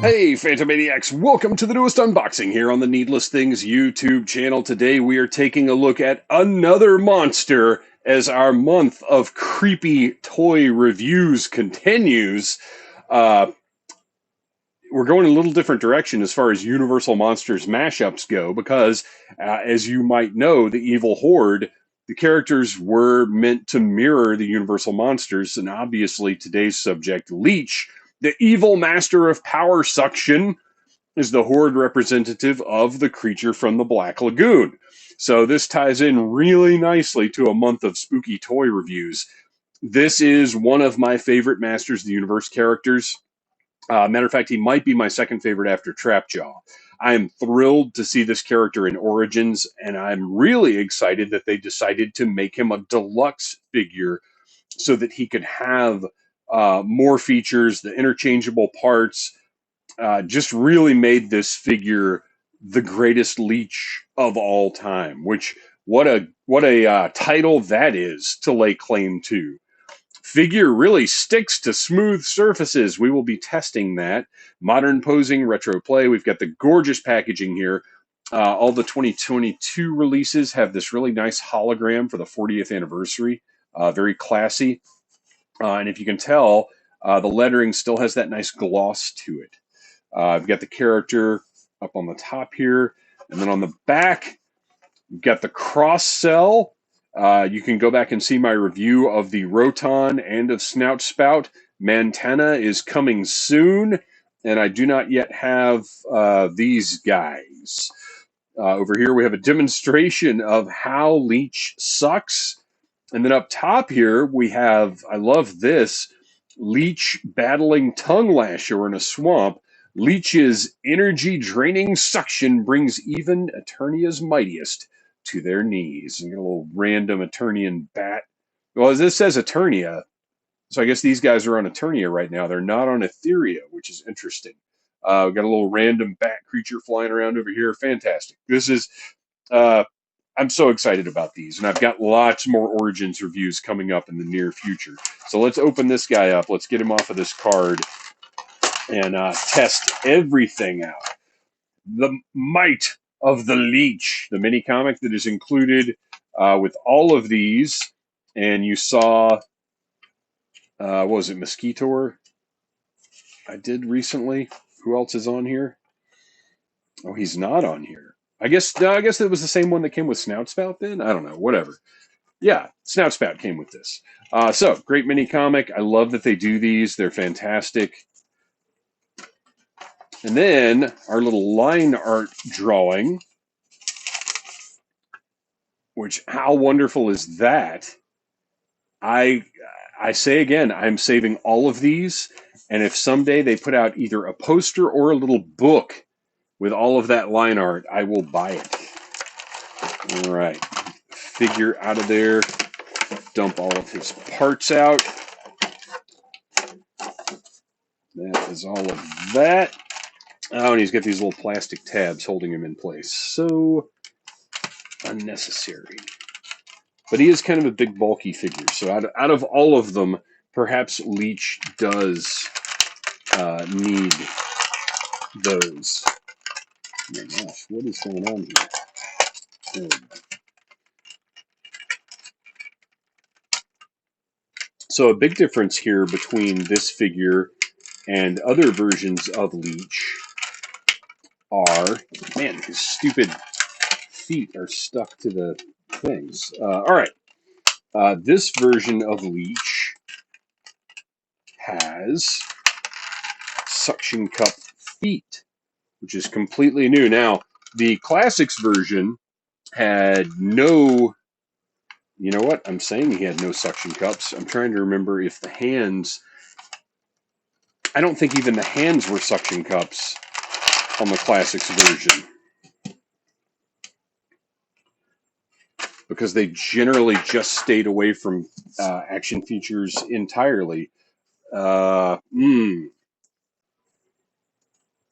Hey, Phantomaniacs, welcome to the newest unboxing here on the Needless Things YouTube channel. Today we are taking a look at another monster as our month of creepy toy reviews continues. Uh, we're going a little different direction as far as Universal Monsters mashups go because, as you might know, the Evil Horde, the characters were meant to mirror the Universal Monsters, and obviously today's subject, Leech, the evil master of power suction, is the Horde representative of the creature from the Black Lagoon. So this ties in really nicely to a month of spooky toy reviews. This is one of my favorite Masters of the Universe characters. Matter of fact, he might be my second favorite after Trapjaw. I am thrilled to see this character in Origins, and I'm really excited that they decided to make him a deluxe figure so that he could have more features, the interchangeable parts. Just really made this figure the greatest Leech of all time. Which what a title that is to lay claim to. Figure really sticks to smooth surfaces. We will be testing that. Modern posing, retro play. We've got the gorgeous packaging here. All the 2022 releases have this really nice hologram for the 40th anniversary. Very classy. And if you can tell, the lettering still has that nice gloss to it. I've got the character up on the top here, and then on the back, you've got the cross cell. You can go back and see my review of the Roton and of Snout Spout. Mantena is coming soon, and I do not yet have these guys. Over here, we have a demonstration of how Leech sucks. And then up top here, we have, I love this, Leech battling Tongue Lasher in a swamp. Leech's energy-draining suction brings even Eternia's mightiest to their knees. And got a little random Eternian bat. Well, as this says Eternia, so I guess these guys are on Eternia right now. They're not on Etheria, which is interesting. We've got a little random bat creature flying around over here. Fantastic. This is... I'm so excited about these, and I've got lots more Origins reviews coming up in the near future. So let's open this guy up. Let's get him off of this card and test everything out. The Might of the Leech, the mini comic that is included with all of these. And you saw, what was it, Mosquitor? I did recently. Who else is on here? Oh, he's not on here. I guess it was the same one that came with Snout Spout then? I don't know, whatever. Yeah, Snout Spout came with this. So, great mini comic. I love that they do these. They're fantastic. And then our little line art drawing, which how wonderful is that? I say again, I'm saving all of these, and if someday they put out either a poster or a little book with all of that line art, I will buy it. All right, figure out of there, dump all of his parts out. That is all of that. Oh, and he's got these little plastic tabs holding him in place. So unnecessary. But he is kind of a big, bulky figure. So out of all of them, perhaps Leech does need those. Oh my gosh, what is going on here? There we go. So a big difference here between this figure and other versions of Leech are, man, his stupid feet are stuck to the things. All right, this version of Leech has suction cup feet, which is completely new. Now, the Classics version had no, you know what? I'm saying he had no suction cups. I'm trying to remember if the hands, I don't think even the hands were suction cups on the Classics version, because they generally just stayed away from action features entirely.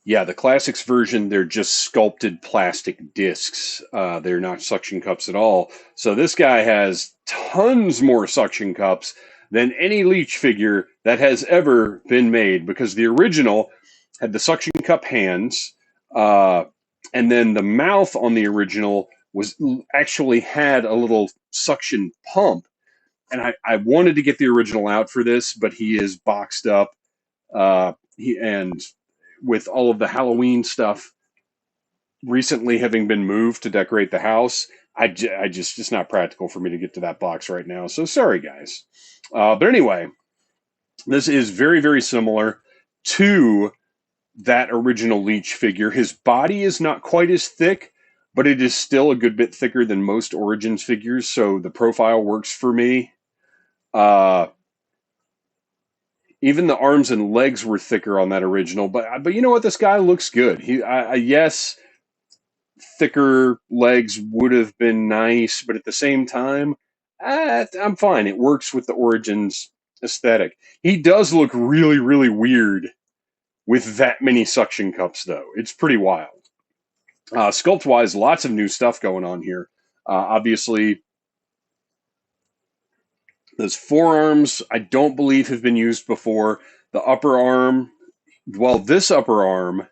Yeah, the Classics version, they're just sculpted plastic discs. They're not suction cups at all. So this guy has tons more suction cups than any Leech figure that has ever been made, because the original had the suction cup hands, uh, and then the mouth on the original was actually had a little suction pump. And I wanted to get the original out for this, but he is boxed up. And with all of the Halloween stuff recently having been moved to decorate the house, it's not practical for me to get to that box right now. So sorry, guys. But anyway, this is very, very similar to that original Leech figure. His body is not quite as thick, but it is still a good bit thicker than most Origins figures, so the profile works for me. Even the arms and legs were thicker on that original, but you know what? This guy looks good. Yes, thicker legs would have been nice, but at the same time, I'm fine. It works with the Origins aesthetic. He does look really, really weird with that many suction cups, though. It's pretty wild. Sculpt-wise, lots of new stuff going on here. Obviously, those forearms, I don't believe have been used before. The upper arm, well, this upper arm,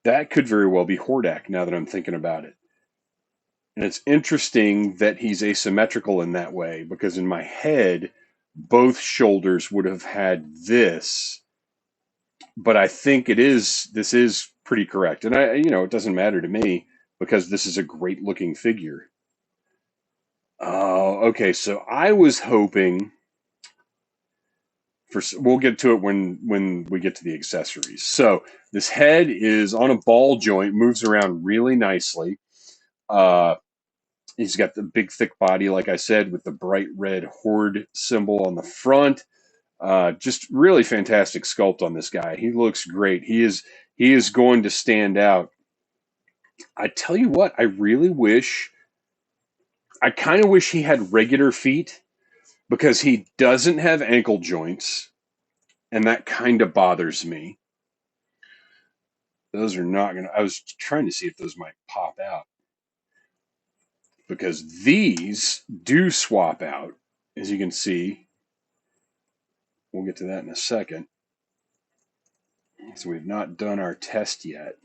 that could very well be Hordak now that I'm thinking about it. And it's interesting that he's asymmetrical in that way, because in my head, both shoulders would have had this, but I think this is pretty correct. And it doesn't matter to me because this is a great looking figure. Oh, okay. So I was hoping we'll get to it when we get to the accessories. So this head is on a ball joint, moves around really nicely. He's got the big thick body, like I said, with the bright red Horde symbol on the front. Just really fantastic sculpt on this guy. He looks great. He is going to stand out. I tell you what, I kind of wish he had regular feet, because he doesn't have ankle joints, and that kind of bothers me. Those are not going to, I was trying to see if those might pop out, because these do swap out, as you can see. We'll get to that in a second. So we've not done our test yet.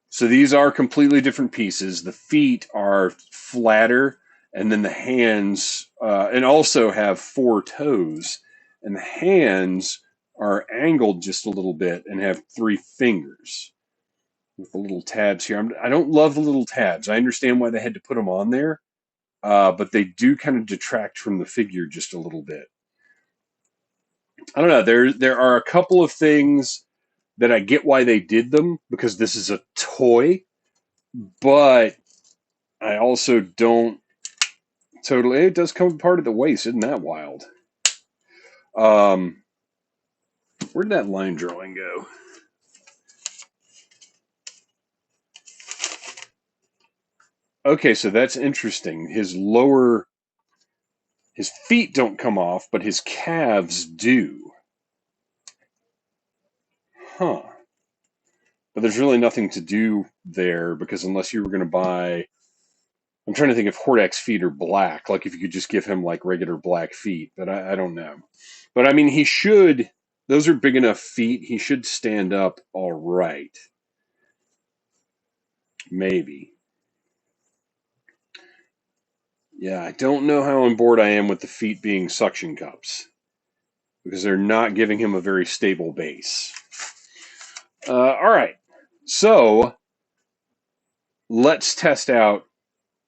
So these are completely different pieces. The feet are flatter, and then the hands, and also have 4 toes, and the hands are angled just a little bit and have 3 fingers with the little tabs here. I don't love the little tabs. I understand why they had to put them on there, but they do kind of detract from the figure just a little bit. I don't know. There are a couple of things that I get why they did them, because this is a toy, but I also don't totally. It does come apart at the waist. Isn't that wild? Where did that line drawing go? Okay, so that's interesting. His feet don't come off, but his calves do. Huh. But there's really nothing to do there, because unless you were going to buy, I'm trying to think if Hordak's feet are black, like if you could just give him like regular black feet, but I don't know. But I mean, those are big enough feet, he should stand up all right. Maybe. Yeah, I don't know how on board I am with the feet being suction cups, because they're not giving him a very stable base. All right, so let's test out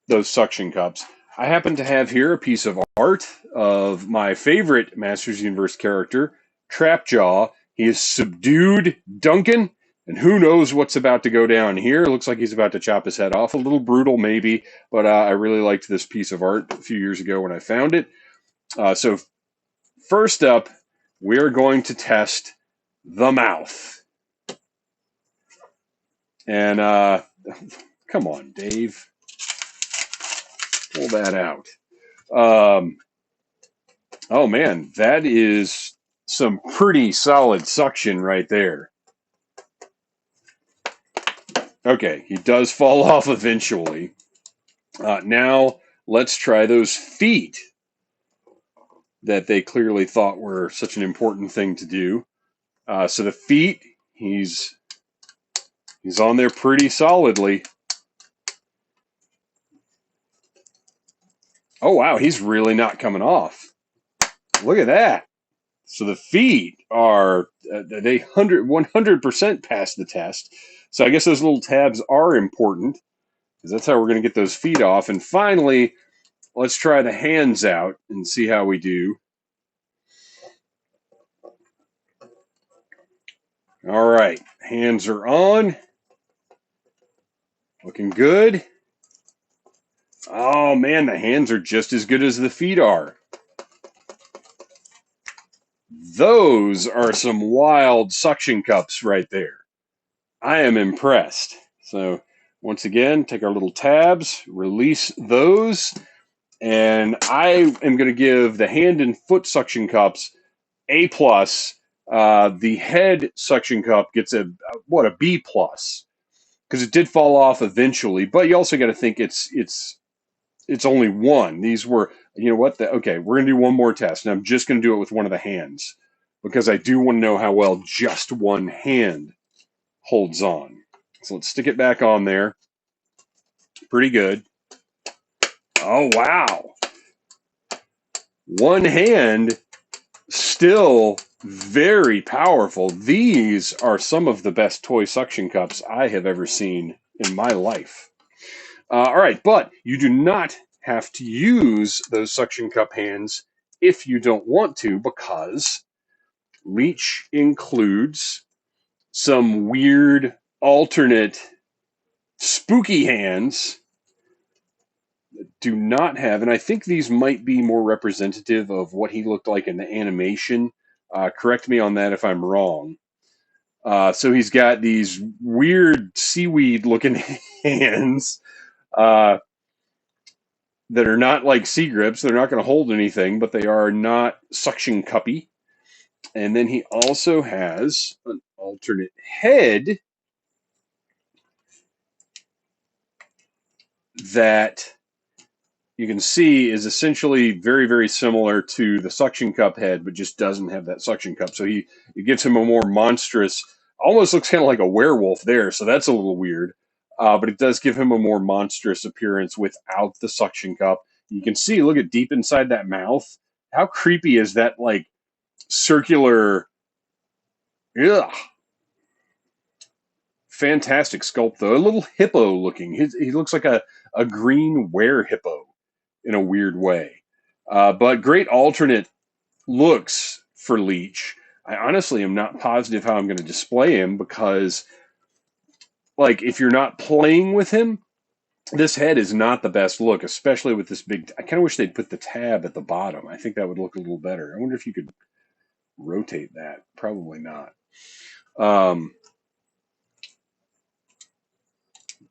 those suction cups. I happen to have here a piece of art of my favorite Masters Universe character, Trapjaw. He is subdued Duncan, and who knows what's about to go down here. It looks like he's about to chop his head off. A little brutal, maybe, but I really liked this piece of art a few years ago when I found it. So first up, we're going to test the mouth. And come on, Dave. Pull that out. Oh man, that is some pretty solid suction right there. Okay, he does fall off eventually. Now let's try those feet that they clearly thought were such an important thing to do. So the feet, he's on there pretty solidly. Oh, wow, he's really not coming off. Look at that. So the feet are, they 100% pass the test. So I guess those little tabs are important because that's how we're going to get those feet off. And finally, let's try the hands out and see how we do. All right, hands are on. Looking good. Oh man, the hands are just as good as the feet are. Those are some wild suction cups right there. I am impressed. So once again, take our little tabs, release those, and I am going to give the hand and foot suction cups A+. The head suction cup gets a B+, because it did fall off eventually. But you also got to think it's only one. These were, you know what? Okay, we're going to do one more test, and I'm just going to do it with one of the hands because I do want to know how well just one hand holds on. So let's stick it back on there. Pretty good. Oh, wow. One hand, still very powerful. These are some of the best toy suction cups I have ever seen in my life. All right, but you do not have to use those suction cup hands if you don't want to, because Leech includes some weird alternate spooky hands that do not have, and I think these might be more representative of what he looked like in the animation. Correct me on that if I'm wrong. So he's got these weird seaweed looking hands. That are not like sea grips. They're not going to hold anything, but they are not suction cuppy. And then he also has an alternate head that you can see is essentially very, very similar to the suction cup head, but just doesn't have that suction cup. So it gives him a more monstrous, almost looks kind of like a werewolf there. So that's a little weird. But it does give him a more monstrous appearance without the suction cup. You can see, look at deep inside that mouth. How creepy is that, like, circular, ugh. Fantastic sculpt, though. A little hippo looking. He looks like a green were hippo in a weird way. But great alternate looks for Leech. I honestly am not positive how I'm going to display him because, like, if you're not playing with him, this head is not the best look, especially with this big. I kind of wish they'd put the tab at the bottom. I think that would look a little better. I wonder if you could rotate that. Probably not.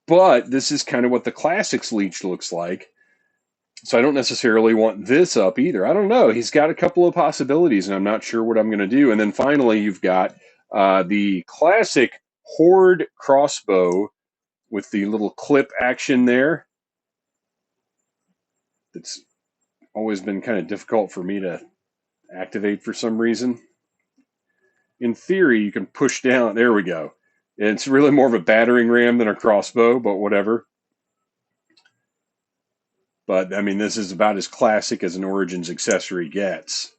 But this is kind of what the classics Leech looks like. So I don't necessarily want this up either. I don't know. He's got a couple of possibilities, and I'm not sure what I'm going to do. And then finally, you've got the classic Horde crossbow with the little clip action there. That's always been kind of difficult for me to activate for some reason. In theory, you can push down. There we go. It's really more of a battering ram than a crossbow, but whatever. But I mean, this is about as classic as an Origins accessory gets.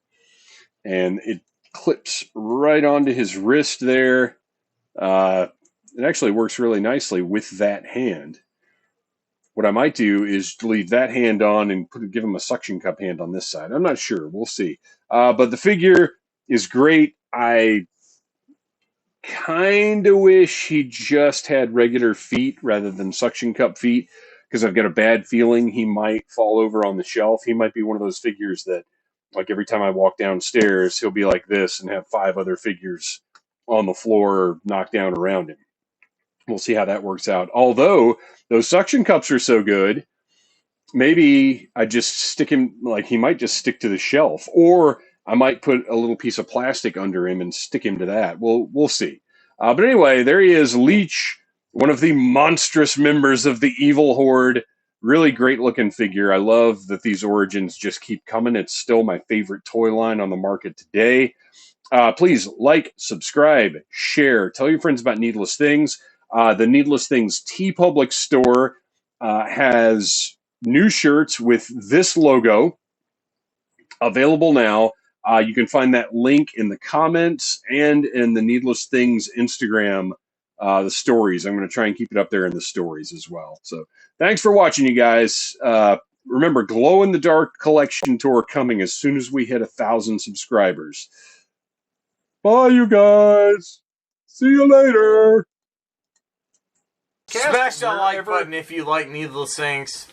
And it clips right onto his wrist there. It actually works really nicely with that hand. What I might do is leave that hand on and give him a suction cup hand on this side. I'm not sure. We'll see. But the figure is great. I kind of wish he just had regular feet rather than suction cup feet, because I've got a bad feeling he might fall over on the shelf. He might be one of those figures that, like, every time I walk downstairs, he'll be like this and have 5 other figures on the floor knocked down around him. We'll see how that works out. Although those suction cups are so good, maybe I just stick him, like, he might just stick to the shelf, or I might put a little piece of plastic under him and stick him to that. We'll see. But anyway, there he is, Leech, one of the monstrous members of the evil horde. Really great looking figure. I love that these Origins just keep coming. It's still my favorite toy line on the market today. Please like, subscribe, share, tell your friends about Needless Things. The Needless Things TeePublic store has new shirts with this logo available now. You can find that link in the comments and in the Needless Things Instagram, the stories. I'm going to try and keep it up there in the stories as well. So thanks for watching, you guys. Remember, Glow in the Dark collection tour coming as soon as we hit 1,000 subscribers. Bye, you guys. See you later. Smash that like button if you like Needless Things.